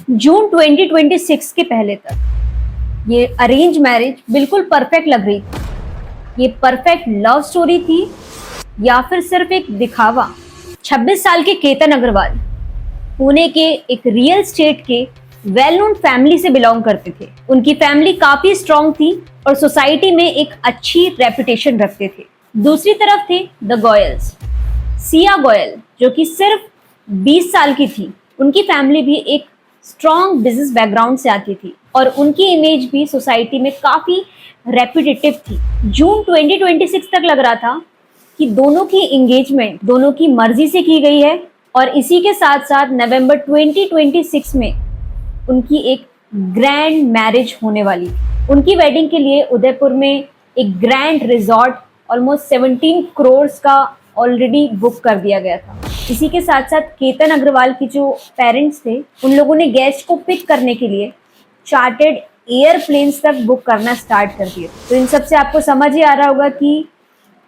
जून 2026 के पहले तक ये अरेंज मैरिज बिल्कुल परफेक्ट लग रही थी। ये परफेक्ट लव स्टोरी थी या फिर सिर्फ एक दिखावा। 26 साल के केतन अग्रवाल पुणे के एक रियल स्टेट के वेल नोन फैमिली से बिलोंग करते थे। उनकी फैमिली काफी स्ट्रांग थी और सोसाइटी में एक अच्छी रेपुटेशन रखते थे। दूसरी तरफ थे द गोयल्स। सिया गोयल जो कि सिर्फ 20 साल की थी, उनकी फैमिली भी एक स्ट्रॉन्ग बिजनेस बैकग्राउंड से आती थी और उनकी इमेज भी सोसाइटी में काफी रेपुटेटिव थी। जून 2026 तक लग रहा था कि दोनों की एंगेजमेंट दोनों की मर्जी से की गई है और इसी के साथ साथ नवंबर 2026 में उनकी एक ग्रैंड मैरिज होने वाली थी। उनकी वेडिंग के लिए उदयपुर में एक ग्रैंड रिजॉर्ट ऑलमोस्ट 17 करोड़ का ऑलरेडी बुक कर दिया गया था। इसी के साथ साथ केतन अग्रवाल की जो पेरेंट्स थे, उन लोगों ने गेस्ट को पिक करने के लिए चार्टर्ड एयरप्लेन्स तक बुक करना स्टार्ट कर दिए। तो इन सब से आपको समझ ही आ रहा होगा कि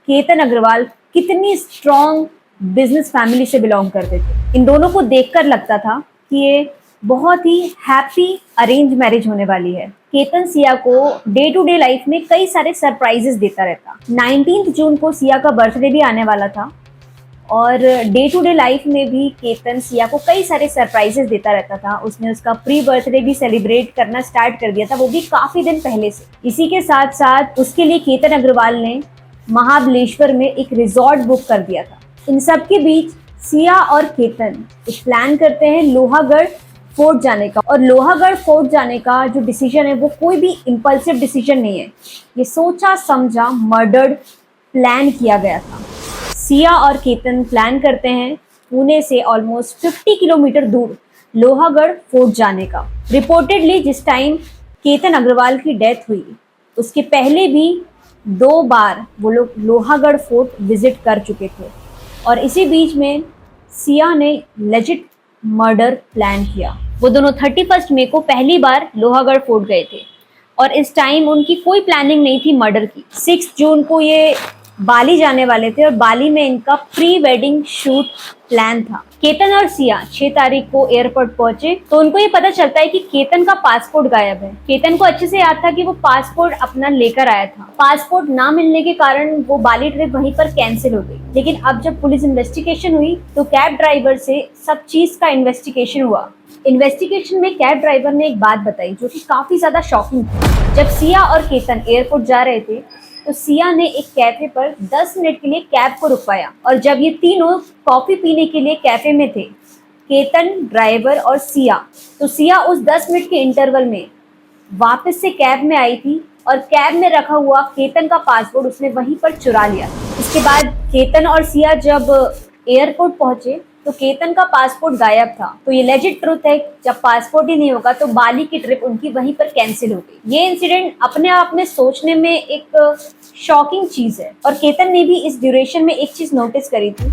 केतन अग्रवाल कितनी स्ट्रॉन्ग बिजनेस फैमिली से बिलोंग करते थे। इन दोनों को देखकर लगता था कि ये बहुत ही हैप्पी अरेंज मैरिज होने वाली है। केतन सिया को डे टू डे लाइफ में कई सारे सरप्राइजेस देता रहता। 19 जून को सिया का बर्थडे भी आने वाला था और डे टू डे लाइफ में भी केतन सिया को कई सारे सरप्राइजेस देता रहता था। उसने उसका प्री बर्थडे भी सेलिब्रेट करना स्टार्ट कर दिया था, वो भी काफी दिन पहले से। इसी के साथ साथ उसके लिए केतन अग्रवाल ने महाबलेश्वर में एक रिजॉर्ट बुक कर दिया था। इन सब के बीच सिया और केतन एक प्लान करते हैं लोहागढ़ फोर्ट जाने का। और लोहागढ़ फोर्ट जाने का जो डिसीजन है वो कोई भी इम्पल्सिव डिसीजन नहीं है, ये सोचा समझा मर्डर्ड प्लान किया गया था। सिया और केतन प्लान करते हैं पुणे से ऑलमोस्ट 50 किलोमीटर दूर लोहागढ़ फोर्ट जाने का। रिपोर्टेडली जिस टाइम केतन अग्रवाल की डेथ हुई उसके पहले भी 2 बार वो लोग लोहागढ़ फोर्ट विजिट कर चुके थे और इसी बीच में सिया ने लेजिट मर्डर प्लान किया। वो दोनों 31 मई को पहली बार लोहागढ़ फोर्ट गए थे और इस टाइम उनकी कोई प्लानिंग नहीं थी मर्डर की। 6 जून को ये बाली जाने वाले थे और बाली में इनका प्री वेडिंग शूट प्लान था। केतन और सिया 6 तारीख को एयरपोर्ट पहुंचे तो उनको ये पता चलता है कि केतन का पासपोर्ट गायब है। केतन को अच्छे से याद था कि वो पासपोर्ट अपना लेकर आया था। पासपोर्ट ना मिलने के कारण वो बाली ट्रिप वहीं पर कैंसिल हो गई। लेकिन अब जब पुलिस इन्वेस्टिगेशन हुई तो कैब ड्राइवर से सब चीज का इन्वेस्टिगेशन हुआ। इन्वेस्टिगेशन में कैब ड्राइवर ने एक बात बताई जो कि काफी ज्यादा शॉकिंग थी। जब सिया और केतन एयरपोर्ट जा रहे थे तो सिया ने एक कैफे पर 10 मिनट के लिए कैब को रुकवाया और जब ये तीनों कॉफी पीने के लिए कैफे में थे, केतन, ड्राइवर और सिया, तो सिया उस 10 मिनट के इंटरवल में वापस से कैब में आई थी और कैब में रखा हुआ केतन का पासपोर्ट उसने वहीं पर चुरा लिया। इसके बाद केतन और सिया जब एयरपोर्ट पहुंचे तो केतन का पासपोर्ट गायब था। तो ये लेजिट ट्रुथ है, जब पासपोर्ट ही नहीं होगा तो बाली की ट्रिप उनकी वहीं पर कैंसिल हो गई। ये इंसिडेंट अपने आप में सोचने में एक शॉकिंग चीज है और केतन ने भी इस ड्यूरेशन में एक चीज नोटिस करी थी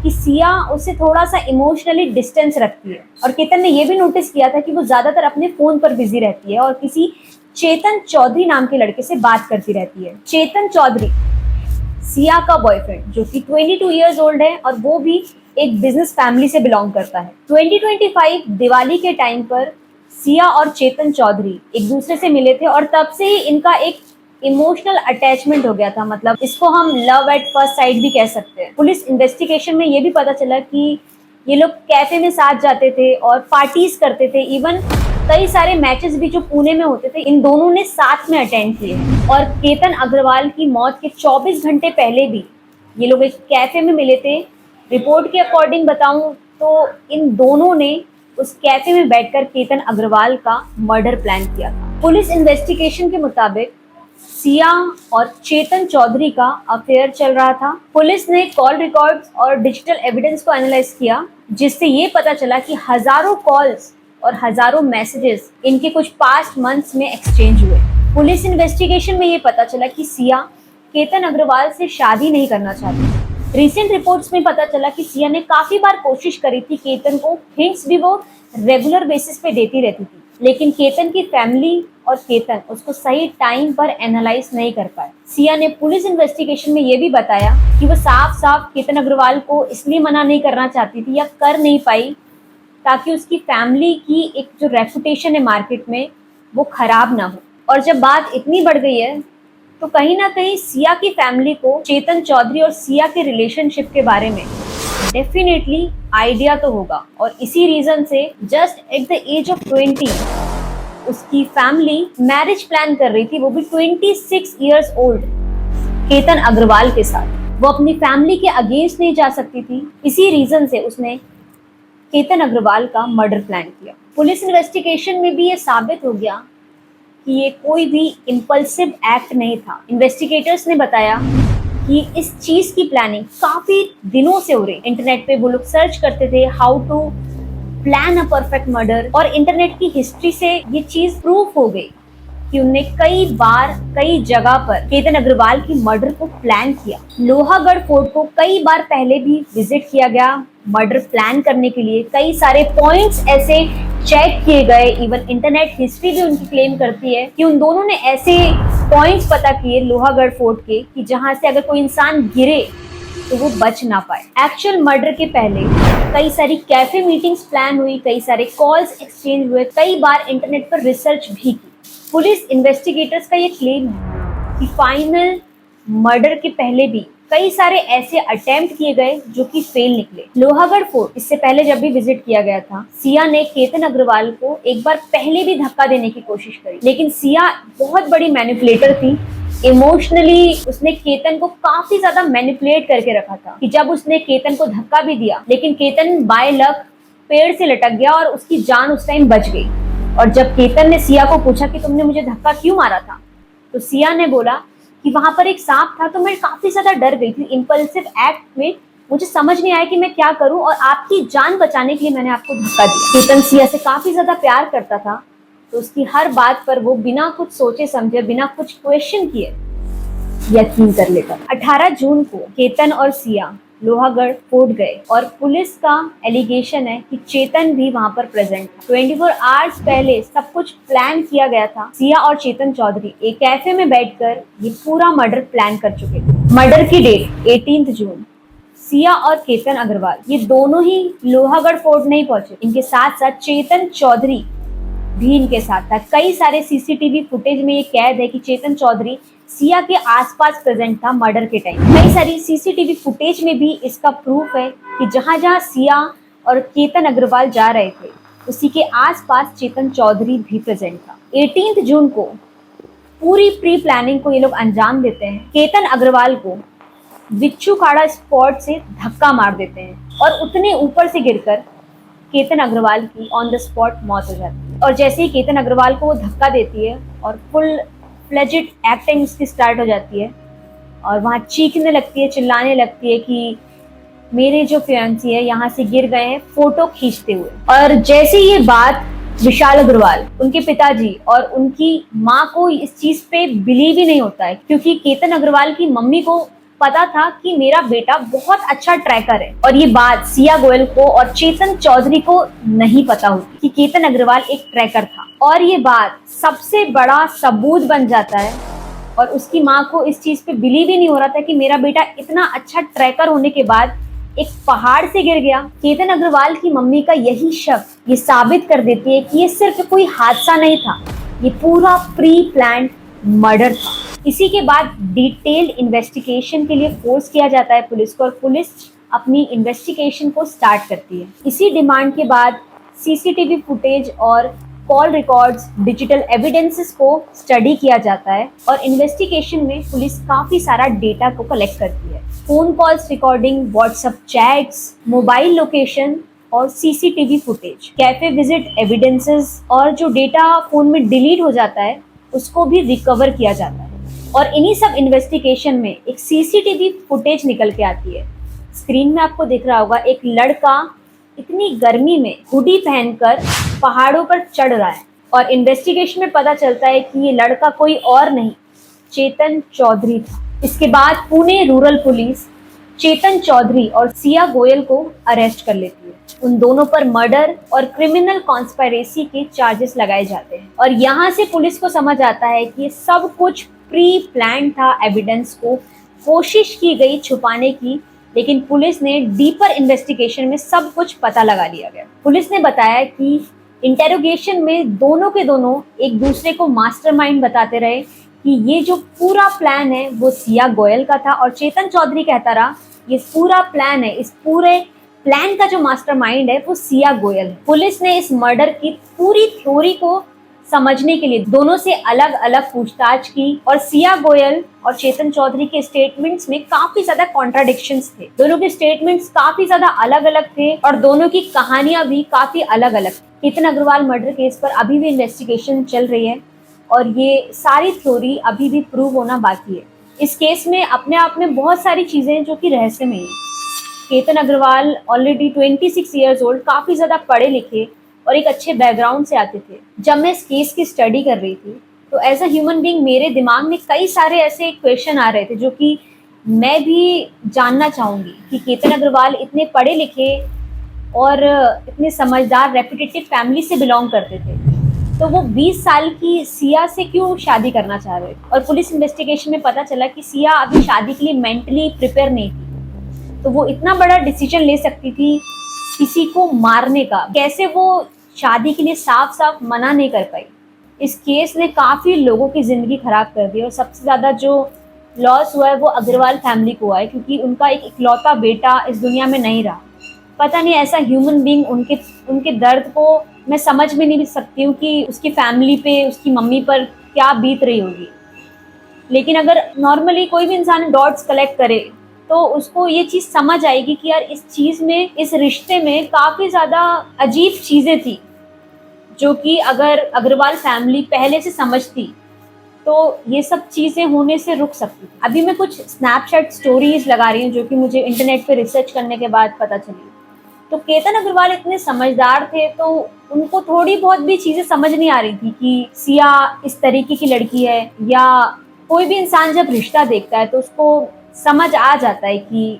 कि सिया उससे थोड़ा सा इमोशनली डिस्टेंस रखती है और केतन ने ये भी नोटिस किया था कि वो ज्यादातर अपने फोन पर बिजी रहती है और किसी चेतन चौधरी नाम के लड़के से बात करती रहती है। चेतन चौधरी सिया का बॉयफ्रेंड जो कि 22 इयर्स ओल्ड है और वो भी एक बिजनेस फैमिली से बिलोंग करता है। 2025 दिवाली के टाइम पर सिया और चेतन चौधरी एक दूसरे से मिले थे और तब से ही इनका एक इमोशनल अटैचमेंट हो गया था। मतलब इसको हम लव एट फर्स्ट साइट भी कह सकते हैं। पुलिस इन्वेस्टिगेशन में ये भी पता चला कि ये लोग कैफे में साथ जाते थे और पार्टीज करते थे। इवन कई सारे मैचेस भी जो पुणे में होते थे इन दोनों ने साथ में अटेंड किए हैं। और केतन अग्रवाल की मौत के 24 घंटे पहले भी ये लोग एक कैफे में मिले थे। रिपोर्ट के अकॉर्डिंग बताऊं तो इन दोनों ने उस कैफे में बैठकर केतन अग्रवाल का मर्डर प्लान किया था। पुलिस इन्वेस्टिगेशन के मुताबिक सिया और चेतन चौधरी का अफेयर चल रहा था। पुलिस ने कॉल रिकॉर्ड्स और डिजिटल एविडेंस को एनालाइज किया जिससे ये पता चला कि हजारों कॉल्स और हजारों मैसेजेस इनके कुछ पास्ट मंथ्स में एक्सचेंज हुए। पुलिस इन्वेस्टिगेशन में ये पता चला कि सिया केतन अग्रवाल से शादी नहीं करना चाहती। रिसेंट रिपोर्ट्स में पता चला कि सिया ने काफी बार कोशिश करी थी केतन को, हिंट्स भी वो रेगुलर बेसिस पे देती रहती थी, लेकिन केतन की फैमिली और केतन उसको सही टाइम पर एनालाइज नहीं कर पाए। सिया ने पुलिस इन्वेस्टिगेशन में ये भी बताया कि वो साफ साफ केतन अग्रवाल को इसलिए मना नहीं करना चाहती थी या कर नहीं पाई ताकि उसकी फैमिली की एक जो रेपुटेशन है मार्केट में वो खराब ना हो। और जब बात इतनी बढ़ गई है तो कहीं ना कहीं सिया की फैमिली को चेतन चौधरी और सिया के रिलेशनशिप के बारे में डेफिनेटली आइडिया तो होगा, और इसी रीजन से just at the age of 20 उसकी फैमिली मैरिज प्लान कर रही थी, वो भी 26 इयर्स ओल्ड केतन अग्रवाल के साथ। वो अपनी फैमिली के अगेंस्ट नहीं जा सकती थी, इसी रीजन से उसने केतन अग्रवाल का मर्डर प्लान किया। पुलिस इन्वेस्टिगेशन में भी ये साबित हो गया कि ये कोई भी इम्पल्सिव एक्ट नहीं था। इन्वेस्टिगेटर्स ने बताया कि इस चीज की प्लानिंग काफी दिनों से हो रही। इंटरनेट पे वो लोग सर्च करते थे how to plan a perfect murder, और इंटरनेट की हिस्ट्री से ये चीज प्रूफ हो गई कि उनने कई बार कई जगह पर केतन अग्रवाल की मर्डर को प्लान किया। लोहागढ़ फोर्ट को कई बार पहले भी विजिट किया गया मर्डर प्लान करने के लिए। कई सारे पॉइंट्स ऐसे चेक किए गए, इवन इंटरनेट हिस्ट्री भी उनकी क्लेम करती है कि उन दोनों ने ऐसे पॉइंट्स पता किए लोहागढ़ फोर्ट के कि जहां से अगर कोई इंसान गिरे तो वो बच ना पाए। एक्चुअल मर्डर के पहले कई सारी कैफे मीटिंग्स प्लान हुई, कई सारे कॉल्स एक्सचेंज हुए, कई बार इंटरनेट पर रिसर्च भी की। पुलिस इन्वेस्टिगेटर्स का ये क्लेम है कि फाइनल मर्डर के पहले भी कई सारे ऐसे अटेम्प्ट किए गए जो कि फेल निकले। लोहागढ़ फोर्ट इससे पहले जब भी विजिट किया गया था, सिया ने केतन अग्रवाल को एक बार पहले भी धक्का देने की कोशिश करी, लेकिन सिया बहुत बड़ी मैनिपुलेटर थी। इमोशनली उसने केतन को काफी ज्यादा मैनिपुलेट करके रखा था कि जब उसने केतन को धक्का भी दिया, लेकिन केतन बाय लक पेड़ से लटक गया और उसकी जान उस टाइम बच गई। और जब केतन ने सिया को पूछा कि तुमने मुझे धक्का क्यों मारा था, तो सिया ने बोला कि वहां पर एक सांप था तो मैं काफी ज्यादा डर गई थी। इम्पल्सिव एक्ट में मुझे समझ नहीं आया कि मैं क्या करूं, और आपकी जान बचाने के लिए मैंने आपको धक्का दिया। केतन सिया से काफी ज्यादा प्यार करता था, तो उसकी हर बात पर वो बिना कुछ सोचे समझे, बिना कुछ क्वेश्चन किए यकीन कर लेता। 18 जून को केतन और सिया लोहागढ़ फोर्ट गए और पुलिस का एलिगेशन है कि चेतन भी वहां पर प्रेजेंट था। 24 आवर्स पहले सब कुछ प्लान किया गया था। सिया और चेतन चौधरी एक कैफे में बैठकर ये पूरा मर्डर प्लान कर चुके थे। मर्डर की डेट 18 जून। सिया और केतन अग्रवाल ये दोनों ही लोहागढ़ फोर्ट नहीं पहुंचे, इनके साथ साथ चेतन चौधरी भी इनके साथ था। कई सारे सीसीटीवी फुटेज में ये कैद है कि चेतन चौधरी सिया के आसपास प्रेजेंट था मर्डर के टाइम। कई सारी सीसीटीवी फुटेज में भी इसका प्रूफ है कि जहां जहां सिया और केतन अग्रवाल जा रहे थे उसी के आसपास चेतन चौधरी भी प्रेजेंट था। 18 जून को पूरी प्री प्लानिंग को ये लोग अंजाम देते हैं। केतन अग्रवाल को बिच्छूखाड़ा स्पॉट से धक्का मार देते हैं और उतने ऊपर से गिरकर केतन अग्रवाल की ऑन द स्पॉट मौत हो जाती है। और जैसे ही केतन अग्रवाल को वो धक्का देती है और फुल फ्लेजेड एक्टिंग उसकी स्टार्ट हो जाती है और वहाँ चीखने लगती है, चिल्लाने लगती है कि मेरे जो फियांसी है यहाँ से गिर गए हैं फोटो खींचते हुए। और जैसे ये बात विशाल अग्रवाल, उनके पिताजी और उनकी माँ को इस चीज पे बिलीव ही नहीं होता है, क्योंकि केतन अग्रवाल की मम्मी को पता था कि मेरा बेटा बहुत अच्छा ट्रैकर है। और ये बात सिया गोयल को और चेतन चौधरी को नहीं पता होती कि केतन अग्रवाल एक ट्रैकर था। और ये बात सबसे बड़ा सबूत बन जाता है और उसकी माँ को इस चीज पे बिलीव ही नहीं हो रहा था कि मेरा बेटा इतना अच्छा ट्रैकर होने के बाद एक पहाड़ से गिर गया। केतन अग्रवाल की मम्मी का यही शब्द ये साबित कर देती है कि ये सिर्फ कोई हादसा नहीं था, ये पूरा प्री प्लान्ड मर्डर था। इसी के बाद डिटेल्ड इन्वेस्टिगेशन के लिए फोर्स किया जाता है पुलिस को, और पुलिस अपनी इन्वेस्टिगेशन को स्टार्ट करती है। इसी डिमांड के बाद सीसीटीवी फुटेज और कॉल रिकॉर्ड्स, डिजिटल एविडेंसेस को स्टडी किया जाता है और इन्वेस्टिगेशन में पुलिस काफी सारा डेटा को कलेक्ट करती है। Phone calls recording, WhatsApp chats, mobile location और CCTV footage, cafe visit evidences और जो डेटा फोन में डिलीट हो जाता है उसको भी रिकवर किया जाता है। और इन्हीं सब इन्वेस्टिगेशन में एक सीसीटीवी फुटेज निकल के आती है। स्क्रीन में आपको दिख रहा होगा एक लड़का इतनी गर्मी में हुडी पहनकर पहाड़ों पर चढ़ रहा है और इन्वेस्टिगेशन में पता चलता है कि ये लड़का कोई और नहीं, चेतन चौधरी था। इसके बाद पुणे रूरल पुलिस चेतन चौधरी और सिया गोयल को अरेस्ट कर लेती है। उन दोनों पर मर्डर और क्रिमिनल कॉन्स्पिरेसी के चार्जेस लगाए जाते हैं और यहाँ से पुलिस को समझ आता है कि ये सब कुछ प्री प्लान था। एविडेंस को कोशिश की गई छुपाने की, लेकिन पुलिस ने डीपर इन्वेस्टिगेशन में सब कुछ पता लगा लिया गया। पुलिस ने बताया कि इंटेरोगेशन में दोनों के दोनों एक दूसरे को मास्टरमाइंड बताते रहे कि ये जो पूरा प्लान है वो सिया गोयल का था, और चेतन चौधरी कहता रहा ये पूरा प्लान है, इस पूरे प्लान का जो मास्टरमाइंड है वो सिया गोयल है। पुलिस ने इस मर्डर की पूरी थ्योरी को समझने के लिए दोनों से अलग अलग पूछताछ की, और सिया गोयल और चेतन चौधरी के स्टेटमेंट्स में काफी ज्यादा कॉन्ट्राडिक्शंस थे। दोनों के स्टेटमेंट्स काफी ज्यादा अलग अलग थे और दोनों की कहानियां भी काफी अलग अलग। केतन अग्रवाल मर्डर केस पर अभी भी इन्वेस्टिगेशन चल रही है और ये सारी थ्योरी अभी भी प्रूव होना बाकी है। इस केस में अपने आप में बहुत सारी चीजें जो कि रहस्यमय हैं। Ketan Agarwal already 26 years old, काफी ज्यादा पढ़े लिखे और एक अच्छे बैकग्राउंड से आते थे। जब मैं इस केस की स्टडी कर रही थी तो एज अ ह्यूमन बीइंग मेरे दिमाग में कई सारे ऐसे क्वेश्चन आ रहे थे जो कि मैं भी जानना चाहूंगी कि केतन अग्रवाल इतने पढ़े लिखे और इतने समझदार रेपुटेटिव फैमिली से बिलोंग करते थे, तो वो 20 साल की सिया से क्यों शादी करना चाह रहे थे। और पुलिस इन्वेस्टिगेशन में पता चला कि सिया अभी शादी के लिए मेंटली प्रिपेयर नहीं थी, तो वो इतना बड़ा डिसीजन ले सकती थी किसी को मारने का, कैसे वो शादी के लिए साफ साफ मना नहीं कर पाई। इस केस ने काफ़ी लोगों की ज़िंदगी ख़राब कर दी और सबसे ज़्यादा जो लॉस हुआ है वो अग्रवाल फैमिली को हुआ है, क्योंकि उनका एक इकलौता बेटा इस दुनिया में नहीं रहा। पता नहीं ऐसा ह्यूमन बीइंग उनके दर्द को मैं समझ में नहीं सकती हूँ कि उसकी फैमिली पे, उसकी मम्मी पर क्या बीत रही होगी। लेकिन अगर नॉर्मली कोई भी इंसान डॉट्स कलेक्ट करे तो उसको ये चीज़ समझ आएगी कि यार इस चीज़ में, इस रिश्ते में काफ़ी ज़्यादा अजीब चीज़ें थी जो कि अगर अग्रवाल फैमिली पहले से समझती तो ये सब चीज़ें होने से रुक सकती। अभी मैं कुछ स्नैपचैट स्टोरीज लगा रही हूँ जो कि मुझे इंटरनेट पे रिसर्च करने के बाद पता चली। तो केतन अग्रवाल इतने समझदार थे तो उनको थोड़ी बहुत भी चीज़ें समझ नहीं आ रही थी कि सिया इस तरीके की लड़की है, या कोई भी इंसान जब रिश्ता देखता है तो उसको समझ आ जाता है कि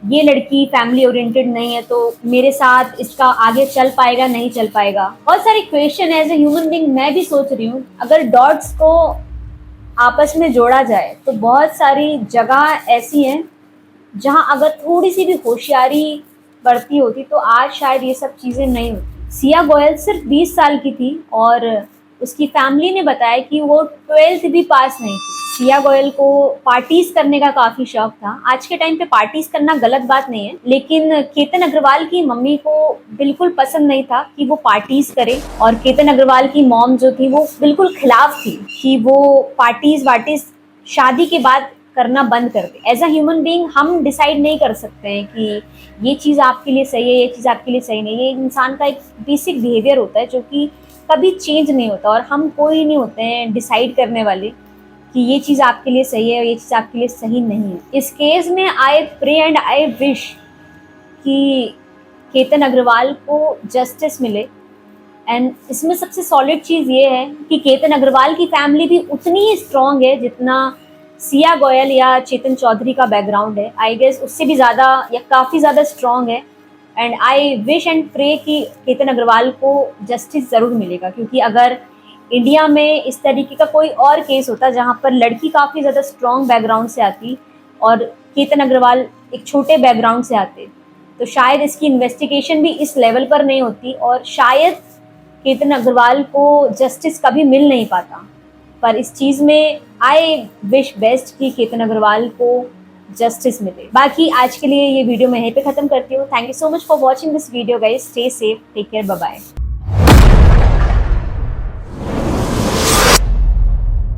ये लड़की फैमिली ओरिएंटेड नहीं है, तो मेरे साथ इसका आगे चल पाएगा नहीं चल पाएगा। बहुत सारी question as a human being मैं भी सोच रही हूँ, अगर डॉट्स को आपस में जोड़ा जाए तो बहुत सारी जगह ऐसी हैं जहाँ अगर थोड़ी सी भी होशियारी बढ़ती होती तो आज शायद ये सब चीज़ें नहीं होती। सिया गोयल सिर्फ 20 साल की थी और उसकी फैमिली ने बताया कि वो 12th भी पास नहीं थी। सिया गोयल को पार्टीज करने का काफ़ी शौक था। आज के टाइम पे पार्टीज करना गलत बात नहीं है, लेकिन केतन अग्रवाल की मम्मी को बिल्कुल पसंद नहीं था कि वो पार्टीज करे, और केतन अग्रवाल की मॉम जो थी वो बिल्कुल खिलाफ थी कि वो पार्टीज वार्टीज शादी के बाद करना बंद कर दे। एज अ ह्यूमन बीइंग हम डिसाइड नहीं कर सकते हैं कि ये चीज़ आपके लिए सही है, ये चीज़ आपके लिए सही नहीं। ये इंसान का एक बेसिक बिहेवियर होता है जो कि कभी चेंज नहीं होता, और हम कोई नहीं होते हैं डिसाइड करने वाले कि ये चीज़ आपके लिए सही है और ये चीज़ आपके लिए सही नहीं है। इस केस में I pray and I wish कि केतन अग्रवाल को जस्टिस मिले। एंड इसमें सबसे सॉलिड चीज़ ये है कि केतन अग्रवाल की फैमिली भी उतनी ही स्ट्रॉन्ग है जितना सिया गोयल या चेतन चौधरी का बैकग्राउंड है। आई गेस उससे भी ज़्यादा या काफ़ी ज़्यादा स्ट्रॉन्ग है। And I wish and pray कि केतन अग्रवाल को जस्टिस ज़रूर मिलेगा, क्योंकि अगर इंडिया में इस तरीके का कोई और केस होता जहाँ पर लड़की काफ़ी ज़्यादा स्ट्रॉन्ग बैकग्राउंड से आती और केतन अग्रवाल एक छोटे बैकग्राउंड से आते, तो शायद इसकी इन्वेस्टिगेशन भी इस लेवल पर नहीं होती और शायद केतन अग्रवाल को जस्टिस कभी मिल नहीं पाता। पर इस चीज़ में आई विश बेस्ट कि केतन अग्रवाल को जस्टिस मिले। बाकी आज के लिए ये वीडियो मैं यहीं पे ख़त्म करती हूँ। Thank you so much for watching this video guys. Stay safe, take care, bye bye.